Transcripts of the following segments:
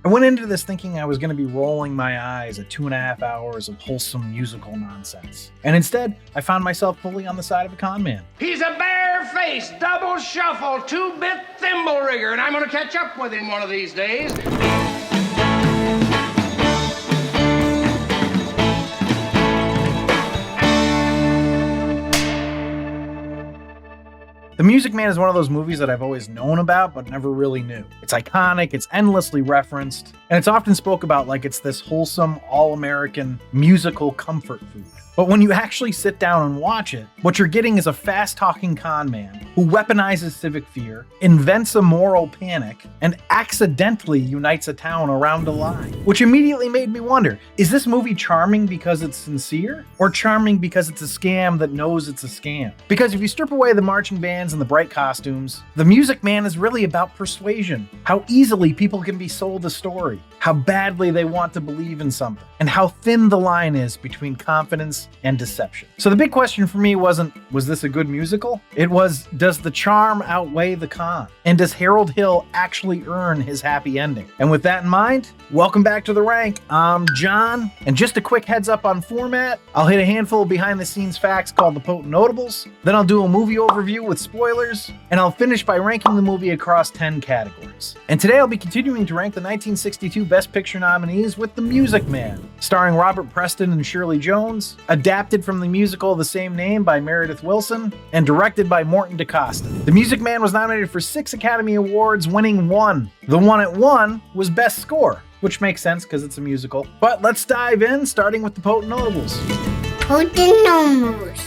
I went into this thinking I was going to be rolling my eyes at 2.5 hours of wholesome musical nonsense. And instead, I found myself fully on the side of a con man. He's a bare-faced, double shuffle, 2-bit thimble rigger, and I'm going to catch up with him one of these days. The Music Man is one of those movies that I've always known about but never really knew. It's iconic, it's endlessly referenced, and it's often spoke about like it's this wholesome, all-American musical comfort food. But when you actually sit down and watch it, what you're getting is a fast-talking con man who weaponizes civic fear, invents a moral panic, and accidentally unites a town around a lie. Which immediately made me wonder, is this movie charming because it's sincere? Or charming because it's a scam that knows it's a scam? Because if you strip away the marching bands and the bright costumes, The Music Man is really about persuasion. How easily people can be sold a story. How badly they want to believe in something. And how thin the line is between confidence and deception. So the big question for me wasn't, was this a good musical? It was, does the charm outweigh the con? And does Harold Hill actually earn his happy ending? And with that in mind, welcome back to The Rank. I'm John, and just a quick heads up on format, I'll hit a handful of behind the scenes facts called the Potent Notables, then I'll do a movie overview with spoilers, and I'll finish by ranking the movie across 10 categories. And today I'll be continuing to rank the 1962 Best Picture nominees with The Music Man, starring Robert Preston and Shirley Jones, adapted from the musical of the same name by Meredith Willson, and directed by Morton DaCosta. The Music Man was nominated for 6 Academy Awards, winning 1. The one it won was Best Score, which makes sense because it's a musical. But let's dive in, starting with the Potent Notables. Potent Notables.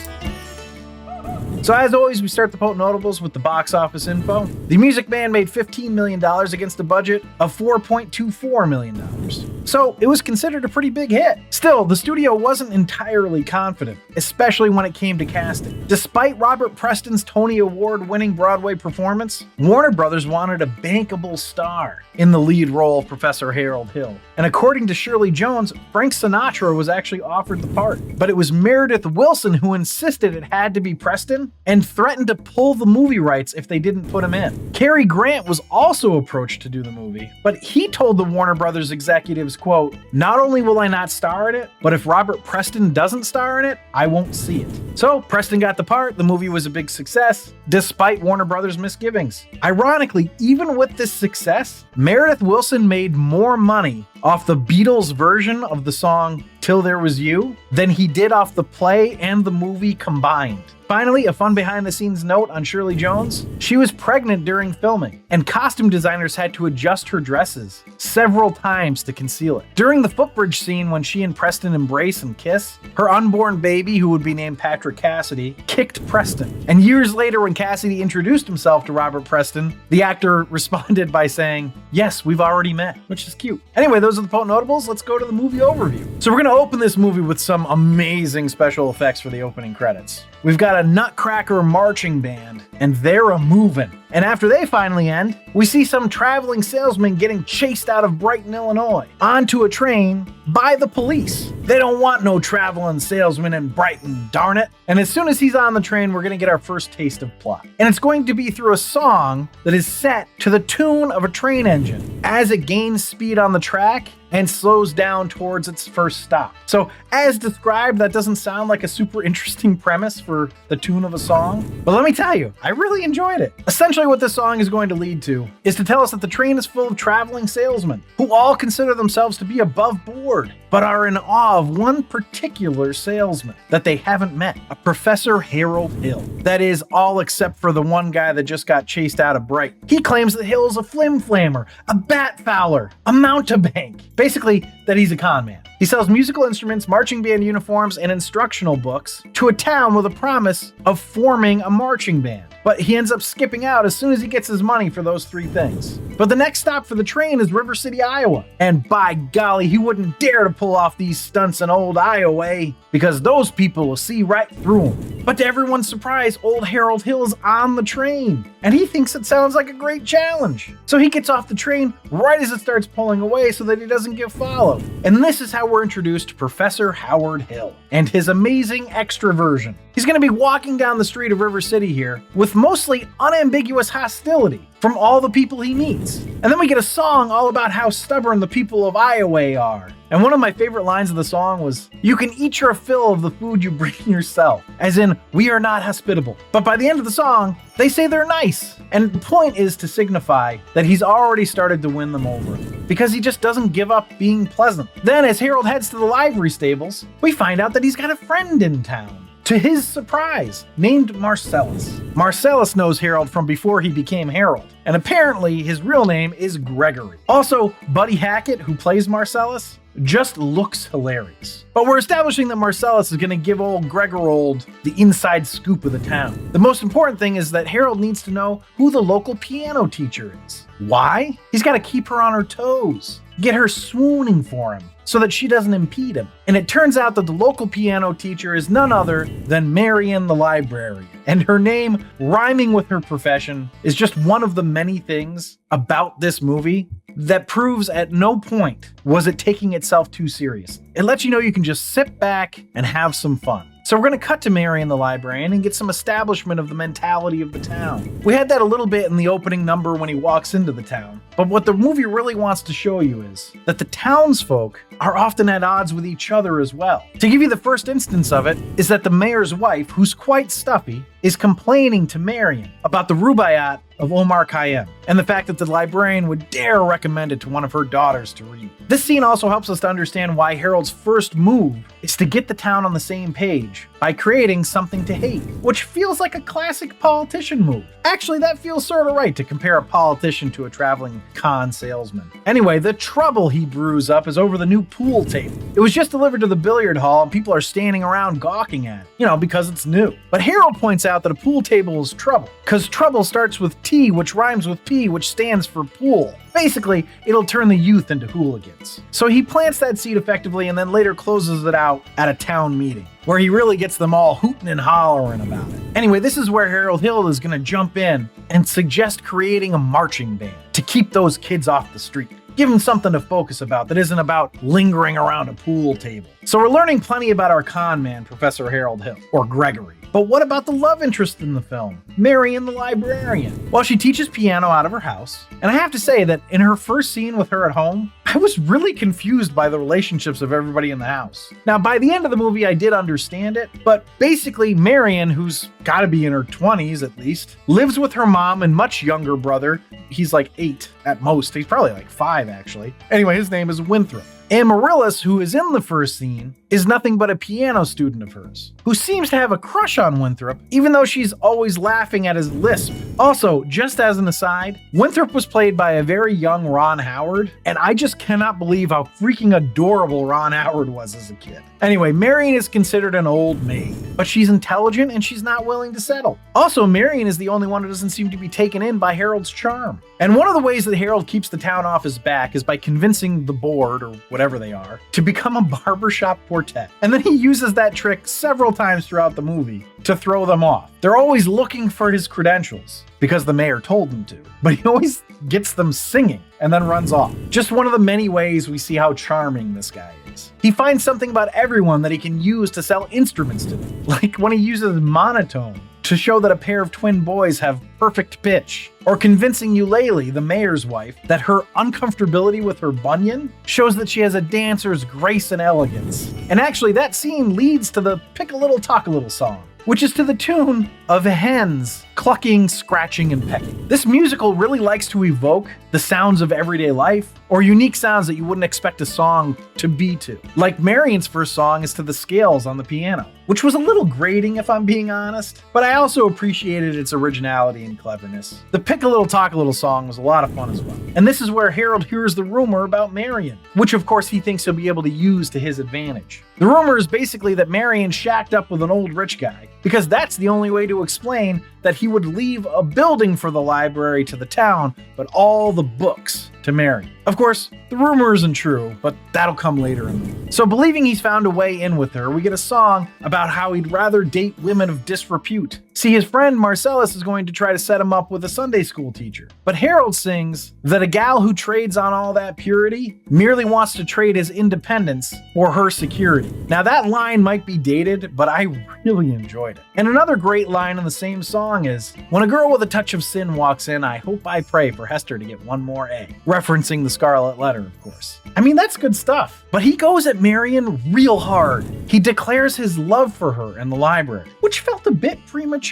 So as always, we start the Potent Notables with the box office info. The Music Man made $15 million against a budget of $4.24 million. So it was considered a pretty big hit. Still, the studio wasn't entirely confident, especially when it came to casting. Despite Robert Preston's Tony Award-winning Broadway performance, Warner Brothers wanted a bankable star in the lead role of Professor Harold Hill. And according to Shirley Jones, Frank Sinatra was actually offered the part. But it was Meredith Willson who insisted it had to be Preston and threatened to pull the movie rights if they didn't put him in. Cary Grant was also approached to do the movie, but he told the Warner Brothers executives, quote, "Not only will I not star in it, but if Robert Preston doesn't star in it, I won't see it." So Preston got the part, the movie was a big success, despite Warner Brothers' misgivings. Ironically, even with this success, Meredith Willson made more money off the Beatles version of the song Till There Was You than he did off the play and the movie combined. Finally, a fun behind-the-scenes note on Shirley Jones. She was pregnant during filming, and costume designers had to adjust her dresses several times to conceal it. During the footbridge scene when she and Preston embrace and kiss, her unborn baby, who would be named Patrick Cassidy, kicked Preston. And years later, when Cassidy introduced himself to Robert Preston, the actor responded by saying, "Yes, we've already met," which is cute. Anyway, those are the Potent Notables. Let's go to the movie overview. So we're going to open this movie with some amazing special effects for the opening credits. We've got a Nutcracker marching band, and they're a-movin'. And after they finally end, we see some traveling salesman getting chased out of Brighton, Illinois, onto a train by the police. They don't want no traveling salesman in Brighton, darn it. And as soon as he's on the train, we're gonna get our first taste of plot. And it's going to be through a song that is set to the tune of a train engine as it gains speed on the track and slows down towards its first stop. So as described, that doesn't sound like a super interesting premise for the tune of a song, but let me tell you, I really enjoyed it. Essentially what this song is going to lead to is to tell us that the train is full of traveling salesmen who all consider themselves to be above board, but are in awe of one particular salesman that they haven't met, a Professor Harold Hill. That is, all except for the one guy that just got chased out of Bright. He claims that Hill's a flim-flammer, a bat fowler, a mountebank. Basically, that he's a con man. He sells musical instruments, marching band uniforms, and instructional books to a town with a promise of forming a marching band. But he ends up skipping out as soon as he gets his money for those 3 things. But the next stop for the train is River City, Iowa. And by golly, he wouldn't dare to pull off these stunts in old Iowa, because those people will see right through him. But to everyone's surprise, old Harold Hill is on the train, and he thinks it sounds like a great challenge. So he gets off the train right as it starts pulling away so that he doesn't get followed. And this is how we're introduced to Professor Howard Hill and his amazing extroversion. He's going to be walking down the street of River City here with mostly unambiguous hostility from all the people he meets. And then we get a song all about how stubborn the people of Iowa are. And one of my favorite lines of the song was, "You can eat your fill of the food you bring yourself," as in, we are not hospitable. But by the end of the song, they say they're nice. And the point is to signify that he's already started to win them over, because he just doesn't give up being pleasant. Then as Harold heads to the livery stables, we find out that he's got a friend in town. To his surprise, named Marcellus. Marcellus knows Harold from before he became Harold, and apparently his real name is Gregory. Also, Buddy Hackett, who plays Marcellus, just looks hilarious. But we're establishing that Marcellus is going to give old Gregarold the inside scoop of the town. The most important thing is that Harold needs to know who the local piano teacher is. Why? He's got to keep her on her toes, get her swooning for him, so that she doesn't impede him. And it turns out that the local piano teacher is none other than Marion the librarian. And her name, rhyming with her profession, is just one of the many things about this movie that proves at no point was it taking itself too seriously. It lets you know you can just sit back and have some fun. So we're going to cut to Marion the librarian and get some establishment of the mentality of the town. We had that a little bit in the opening number when he walks into the town. But what the movie really wants to show you is that the townsfolk are often at odds with each other as well. To give you the first instance of it is that the mayor's wife, who's quite stuffy, is complaining to Marion about the rubaiyat of Omar Khayyam and the fact that the librarian would dare recommend it to one of her daughters to read. This scene also helps us to understand why Harold's first move is to get the town on the same page by creating something to hate, which feels like a classic politician move. Actually, that feels sort of right to compare a politician to a traveling con salesman. Anyway, the trouble he brews up is over the new pool table. It was just delivered to the billiard hall and people are standing around gawking at it, because it's new. But Harold points out that a pool table is trouble, because trouble starts with T, which rhymes with P, which stands for pool. Basically, it'll turn the youth into hooligans. So he plants that seed effectively and then later closes it out at a town meeting, where he really gets them all hooting and hollering about it. Anyway, this is where Harold Hill is going to jump in and suggest creating a marching band to keep those kids off the street. Give them something to focus about that isn't about lingering around a pool table. So we're learning plenty about our con man, Professor Harold Hill, or Gregory. But what about the love interest in the film, Marion the librarian? Well, she teaches piano out of her house, and I have to say that in her first scene with her at home, I was really confused by the relationships of everybody in the house. Now, by the end of the movie, I did understand it, but basically Marion, who's gotta be in her 20s at least, lives with her mom and much younger brother. He's like 8 at most. He's probably like 5 actually. Anyway, his name is Winthrop. Amaryllis, who is in the first scene, is nothing but a piano student of hers, who seems to have a crush on Winthrop, even though she's always laughing at his lisp. Also, just as an aside, Winthrop was played by a very young Ron Howard, and I just cannot believe how freaking adorable Ron Howard was as a kid. Anyway, Marion is considered an old maid, but she's intelligent and she's not willing to settle. Also, Marion is the only one who doesn't seem to be taken in by Harold's charm. And one of the ways that Harold keeps the town off his back is by convincing the board, or whatever they are, to become a barbershop quartet. And then he uses that trick several times throughout the movie to throw them off. They're always looking for his credentials because the mayor told them to, but he always gets them singing and then runs off. Just one of the many ways we see how charming this guy is. He finds something about everyone that he can use to sell instruments to them, like when he uses monotone to show that a pair of twin boys have perfect pitch, or convincing Eulalie, the mayor's wife, that her uncomfortability with her bunion shows that she has a dancer's grace and elegance. And actually, that scene leads to the Pick a Little Talk a Little song, which is to the tune of hens clucking, scratching, and pecking. This musical really likes to evoke the sounds of everyday life, or unique sounds that you wouldn't expect a song to be to. Like Marion's first song is to the scales on the piano, which was a little grating if I'm being honest, but I also appreciated its originality and cleverness. The Pick a Little Talk a Little song was a lot of fun as well. And this is where Harold hears the rumor about Marion, which of course he thinks he'll be able to use to his advantage. The rumor is basically that Marion shacked up with an old rich guy, because that's the only way to explain that he would leave a building for the library to the town, but all the books to Marion. Of course, the rumor isn't true, but that'll come later in the movie. So believing he's found a way in with her, we get a song about how he'd rather date women of disrepute See, his friend Marcellus is going to try to set him up with a Sunday school teacher. But Harold sings that a gal who trades on all that purity merely wants to trade his independence for her security. Now that line might be dated, but I really enjoyed it. And another great line in the same song is, when a girl with a touch of sin walks in, I hope I pray for Hester to get one more A. Referencing the Scarlet Letter, of course. I mean, that's good stuff. But he goes at Marion real hard. He declares his love for her in the library, which felt a bit premature.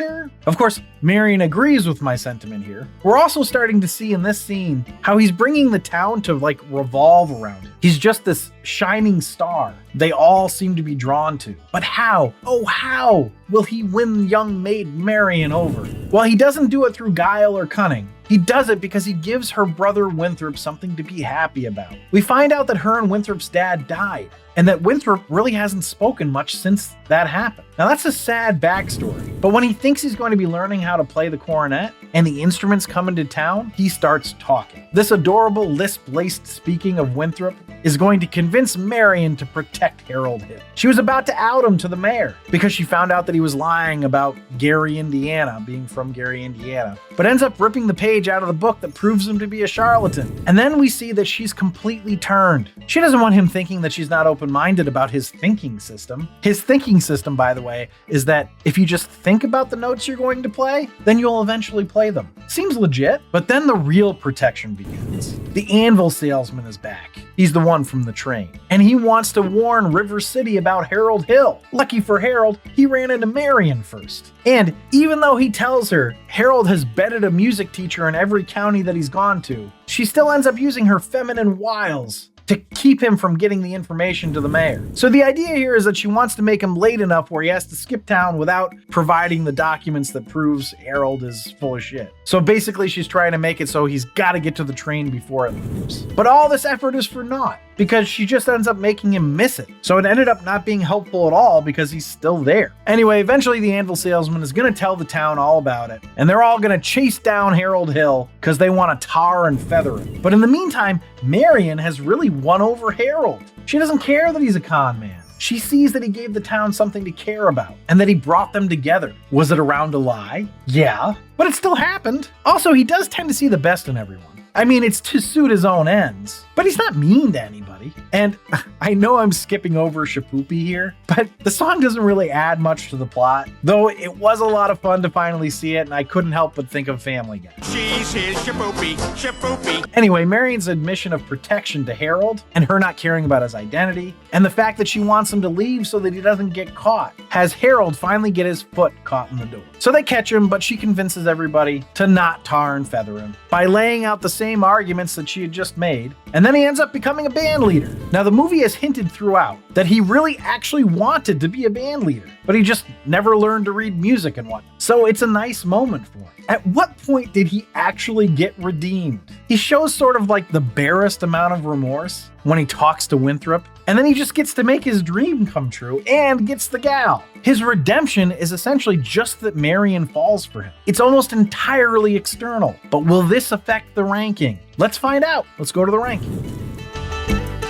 Of course, Marion agrees with my sentiment here. We're also starting to see in this scene how he's bringing the town to revolve around him. He's just this shining star they all seem to be drawn to. But how, oh how, will he win young maid Marion over? Well, he doesn't do it through guile or cunning. He does it because he gives her brother Winthrop something to be happy about. We find out that her and Winthrop's dad died, and that Winthrop really hasn't spoken much since that happened. Now that's a sad backstory, but when he thinks he's going to be learning how to play the cornet and the instruments come into town, he starts talking. This adorable lisp-laced speaking of Winthrop is going to convince Marion to protect Harold Hill. She was about to out him to the mayor because she found out that he was lying about Gary, Indiana, being from Gary, Indiana, but ends up ripping the page out of the book that proves him to be a charlatan. And then we see that she's completely turned. She doesn't want him thinking that she's not open-minded about his thinking system. His thinking system, by the way, is that if you just think about the notes you're going to play, then you'll eventually play them. Seems legit, but then the real protection begins. The anvil salesman is back. He's the one from the train. And he wants to warn River City about Harold Hill. Lucky for Harold, he ran into Marion first. And even though he tells her Harold has bedded a music teacher in every county that he's gone to, she still ends up using her feminine wiles to keep him from getting the information to the mayor. So the idea here is that she wants to make him late enough where he has to skip town without providing the documents that proves Harold is full of shit. So basically she's trying to make it so he's got to get to the train before it leaves. But all this effort is for naught, because she just ends up making him miss it. So it ended up not being helpful at all because he's still there. Anyway, eventually the anvil salesman is going to tell the town all about it, and they're all going to chase down Harold Hill because they want to tar and feather him. But in the meantime, Marion has really won over Harold. She doesn't care that he's a con man. She sees that he gave the town something to care about, and that he brought them together. Was it around to lie? Yeah, but it still happened. Also, he does tend to see the best in everyone. I mean, it's to suit his own ends, but he's not mean to anybody. And I know I'm skipping over Shapoopy here, but the song doesn't really add much to the plot, though it was a lot of fun to finally see it, and I couldn't help but think of Family Guy. She's his Shapoopy, Shapoopy. Anyway, Marion's admission of protection to Harold, and her not caring about his identity, and the fact that she wants him to leave so that he doesn't get caught, has Harold finally get his foot caught in the door. So they catch him, but she convinces everybody to not tar and feather him by laying out the same arguments that she had just made, and then he ends up becoming a band leader. Now the movie has hinted throughout that he really actually wanted to be a band leader, but he just never learned to read music and whatnot. So it's a nice moment for him. At what point did he actually get redeemed? He shows sort of like the barest amount of remorse when he talks to Winthrop, and then he just gets to make his dream come true and gets the gal. His redemption is essentially just that Marion falls for him. It's almost entirely external, but will this affect the ranking? Let's find out. Let's go to the ranking.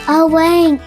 A rank.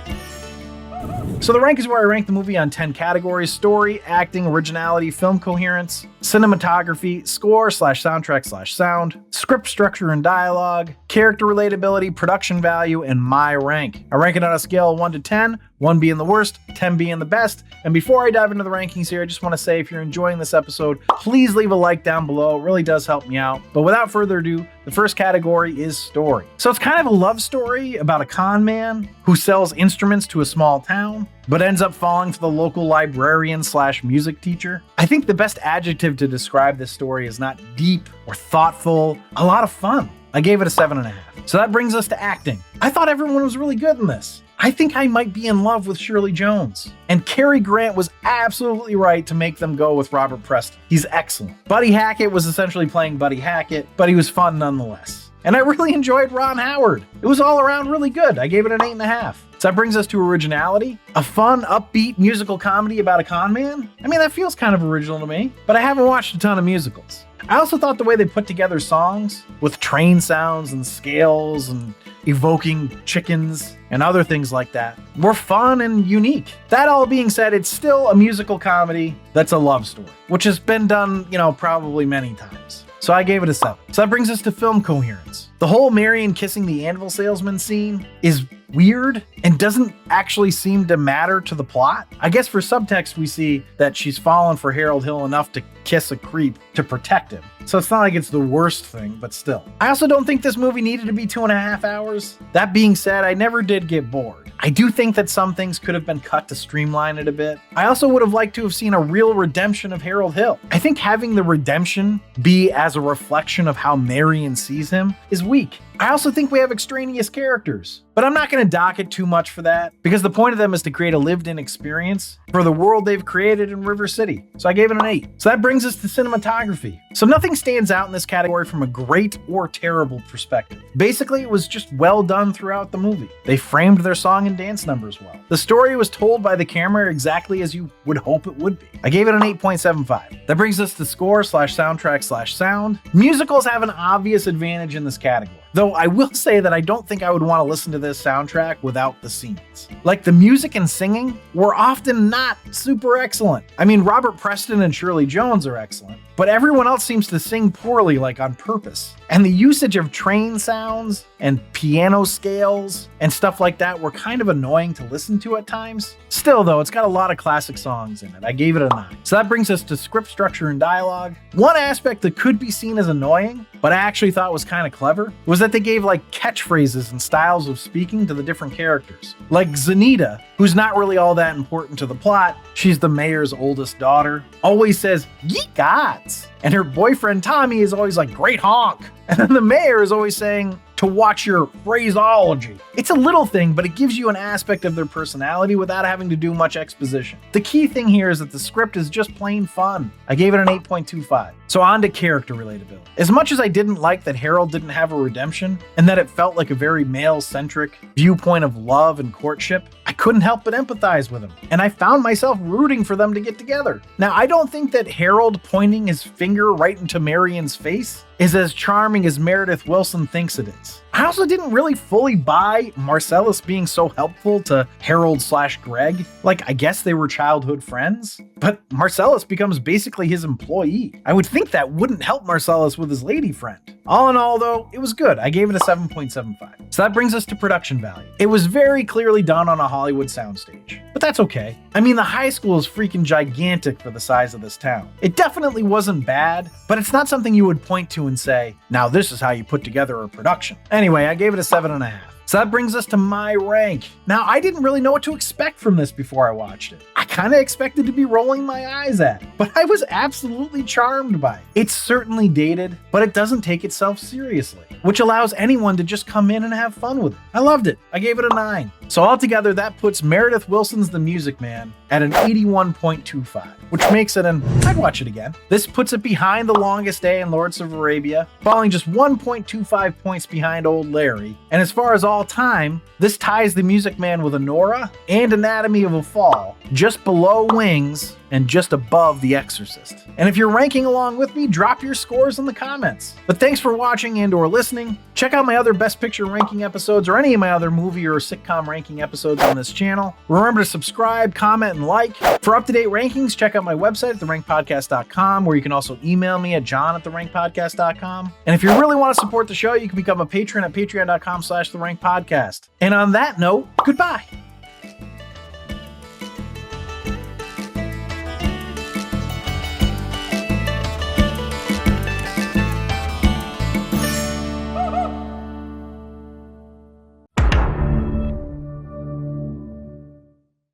So the rank is where I rank the movie on 10 categories: story, acting, originality, film coherence, cinematography, score/soundtrack/sound, script structure and dialogue, character relatability, production value, and my rank. I rank it on a scale of 1 to 10, 1 being the worst, 10 being the best. And before I dive into the rankings here, I just want to say if you're enjoying this episode, please leave a like down below. It really does help me out. But without further ado, the first category is story. So it's kind of a love story about a con man who sells instruments to a small town, but ends up falling for the local librarian/music teacher. I think the best adjective to describe this story is not deep or thoughtful, a lot of fun. I gave it a 7.5. So that brings us to acting. I thought everyone was really good in this. I think I might be in love with Shirley Jones. And Cary Grant was absolutely right to make them go with Robert Preston. He's excellent. Buddy Hackett was essentially playing Buddy Hackett, but he was fun nonetheless. And I really enjoyed Ron Howard. It was all around really good. I gave it an 8.5. So that brings us to originality. A fun, upbeat musical comedy about a con man? I mean, that feels kind of original to me, but I haven't watched a ton of musicals. I also thought the way they put together songs with train sounds and scales and evoking chickens and other things like that were fun and unique. That all being said, it's still a musical comedy that's a love story, which has been done, probably many times. So I gave it a 7. So that brings us to film coherence. The whole Marion kissing the anvil salesman scene is weird and doesn't actually seem to matter to the plot. I guess for subtext, we see that she's fallen for Harold Hill enough to kiss a creep to protect him. So it's not like it's the worst thing, but still. I also don't think this movie needed to be 2.5 hours. That being said, I never did get bored. I do think that some things could have been cut to streamline it a bit. I also would have liked to have seen a real redemption of Harold Hill. I think having the redemption be as a reflection of how Marion sees him is weak. I also think we have extraneous characters, but I'm not going to dock it too much for that because the point of them is to create a lived-in experience for the world they've created in River City. So I gave it an 8. So that brings us to cinematography. So nothing stands out in this category from a great or terrible perspective. Basically, it was just well done throughout the movie. They framed their song and dance numbers well. The story was told by the camera exactly as you would hope it would be. I gave it an 8.75. That brings us to score/soundtrack/sound. Musicals have an obvious advantage in this category. Though I will say that I don't think I would want to listen to this soundtrack without the scenes. Like, the music and singing were often not super excellent. I mean, Robert Preston and Shirley Jones are excellent, but everyone else seems to sing poorly, like on purpose. And the usage of train sounds and piano scales and stuff like that were kind of annoying to listen to at times. Still though, it's got a lot of classic songs in it. I gave it a 9. So that brings us to script structure and dialogue. One aspect that could be seen as annoying, but I actually thought was kind of clever, was that they gave like catchphrases and styles of speaking to the different characters. Like Zanita, who's not really all that important to the plot, she's the mayor's oldest daughter, always says, "Ye gods." And her boyfriend Tommy is always like, "Great honk." And then the mayor is always saying, "To watch your phraseology." It's a little thing, but it gives you an aspect of their personality without having to do much exposition. The key thing here is that the script is just plain fun. I gave it an 8.25. So on to character relatability. As much as I didn't like that Harold didn't have a redemption, and that it felt like a very male-centric viewpoint of love and courtship, I couldn't help but empathize with him, and I found myself rooting for them to get together. Now, I don't think that Harold pointing his finger right into Marion's face is as charming as Meredith Willson thinks it is. I also didn't really fully buy Marcellus being so helpful to Harold/Greg. Like, I guess they were childhood friends, but Marcellus becomes basically his employee. I would think that wouldn't help Marcellus with his lady friend. All in all though, it was good. I gave it a 7.75. So that brings us to production value. It was very clearly done on a Hollywood soundstage, but that's okay. I mean, the high school is freaking gigantic for the size of this town. It definitely wasn't bad, but it's not something you would point to and say, "Now this is how you put together a production." Anyway, I gave it a 7.5. So that brings us to my rank. Now, I didn't really know what to expect from this before I watched it. I kind of expected to be rolling my eyes at it, but I was absolutely charmed by it. It's certainly dated, but it doesn't take itself seriously, which allows anyone to just come in and have fun with it. I loved it. I gave it a 9. So altogether, that puts Meredith Willson's The Music Man at an 81.25, which makes it I'd watch it again. This puts it behind The Longest Day and Lawrence of Arabia, falling just 1.25 points behind Old Larry. And as far as all time, this ties The Music Man with Honora and Anatomy of a Fall, just below Wings and just above The Exorcist. And if you're ranking along with me, drop your scores in the comments. But thanks for watching and or listening. Check out my other Best Picture ranking episodes or any of my other movie or sitcom ranking episodes on this channel. Remember to subscribe, comment, and like. For up-to-date rankings, check out my website at therankedpodcast.com, where you can also email me at john@therankedpodcast.com. And if you really want to support the show, you can become a patron at patreon.com/therankedpodcast. And on that note, goodbye.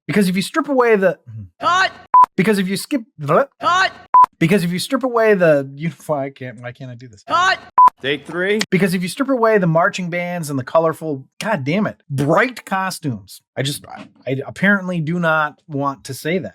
Because if you strip away the Cut! Because if you skip Cut! Because if you strip away the why can't I do this? Cut! Take 3. Because if you strip away the marching bands and the colorful, god damn it, bright costumes. I apparently do not want to say that.